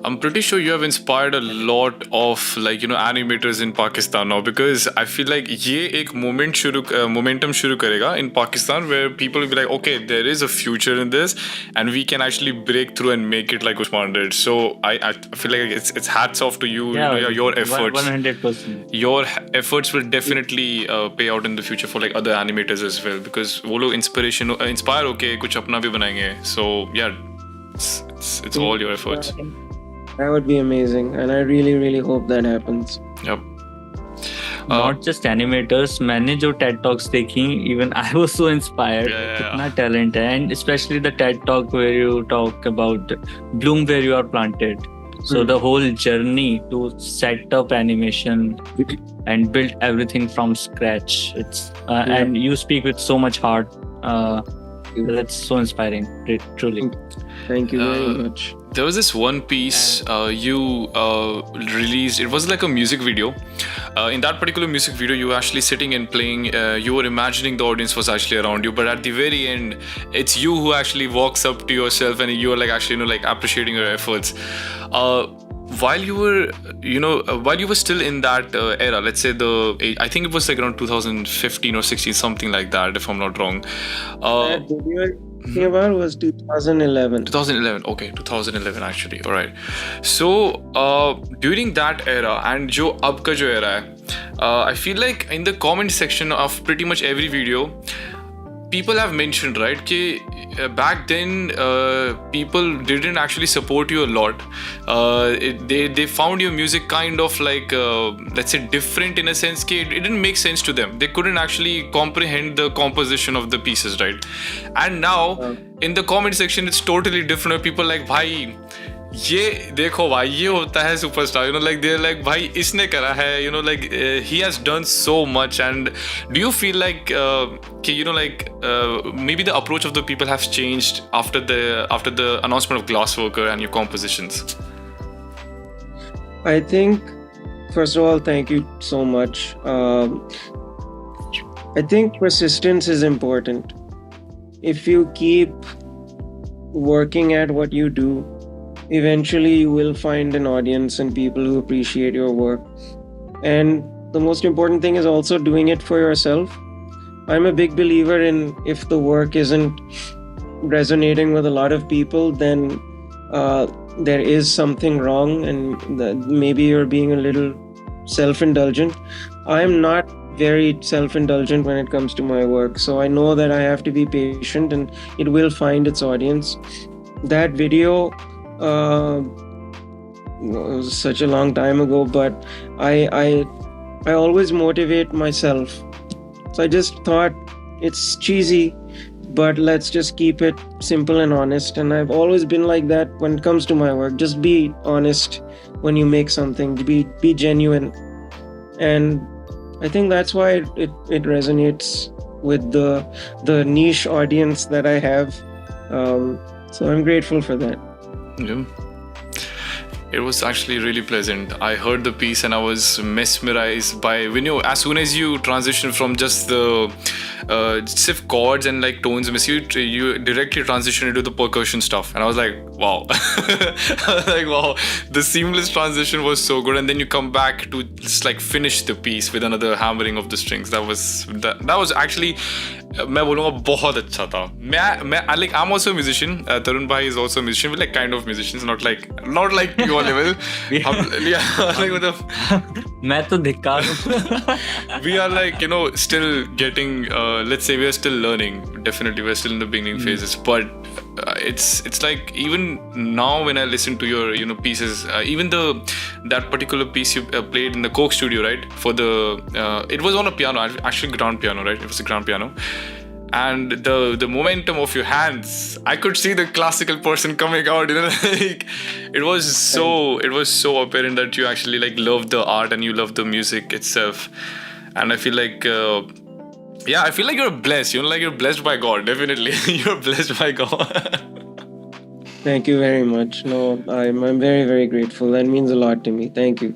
I'm pretty sure you have inspired a lot of animators in Pakistan now, because I feel like ये एक momentum शुरू करेगा in Pakistan where people will be like, okay, there is a future in this and we can actually break through and make it like Usman did. So I feel like it's hats off to you. Yeah, Your efforts. 100%. Your efforts will definitely pay out in the future for like other animators as well, because वो लोग inspire होके कुछ अपना भी बनाएंगे. So yeah, it's all your efforts. That would be amazing, and I really, really hope that happens. Yep. Not just animators, मैंने जो TED Talks देखी, even I was so inspired. Yeah. कितना talent है, and especially the TED Talk where you talk about bloom where you are planted. So the whole journey to set up animation and build everything from scratch. It's and you speak with so much heart. That's so inspiring, truly. Thank you very much. There was this one piece you released. It was like a music video. In that particular music video, you were actually sitting and playing. You were imagining the audience was actually around you, but at the very end, it's you who actually walks up to yourself and you are like actually like appreciating your efforts. While you were still in that era, let's say I think it was like around 2015 or 16, something like that, if I'm not wrong. That video talking about was 2011. 2011, okay, 2011 actually. All right. So during that era and जो अब का जो era है, I feel like in the comment section of pretty much every video, people have mentioned, right, कि back then people didn't actually support you a lot. They found your music kind of like let's say different in a sense कि it didn't make sense to them. They couldn't actually comprehend the composition of the pieces, right? And now in the comment section it's totally different. People like, भाई ये देखो भाई ये होता है superstar, like they're like, भाई इसने करा है, like he has done so much. And do you feel like कि maybe the approach of the people has changed after the announcement of Glassworker and your compositions? I think, first of all, thank you so much. I think persistence is important. If you keep working at what you do, eventually you will find an audience and people who appreciate your work. And the most important thing is also doing it for yourself. I'm a big believer in, if the work isn't resonating with a lot of people, then there is something wrong, and maybe you're being a little self-indulgent. I'm not very self-indulgent when it comes to my work, so I know that I have to be patient and it will find its audience. That video it was such a long time ago, but I always motivate myself. So I just thought, it's cheesy, but let's just keep it simple and honest. And I've always been like that when it comes to my work. Just be honest when you make something, be genuine. And I think that's why it resonates with the niche audience that I have. So I'm grateful for that. Yeah. It was actually really pleasant. I heard the piece and I was mesmerized by as soon as you transition from just the sif chords and like tones, you directly transition into the percussion stuff, and I was like, wow. I was like, wow, the seamless transition was so good. And then you come back to just like finish the piece with another hammering of the strings. That was actually, मैं बोलूँगा बहुत अच्छा था. मैं I'm also a musician. Tarun bhai is also a musician. We're like kind of musicians, not like your level. मैं तो धिक्कार हूँ. We are like still getting. Let's say we are still learning. Definitely, we're still in the beginning phases. But it's like even now when I listen to your pieces, even that particular piece you played in the Coke studio, right? For it was on a piano, actually grand piano, right? It was a grand piano. And the momentum of your hands, I could see the classical person coming out. Like it was so apparent that you actually like love the art and you love the music itself. And I feel like I feel like you're blessed. Like you're blessed by God. Definitely, you're blessed by God. Thank you very much. No, I'm very, very grateful. That means a lot to me. Thank you.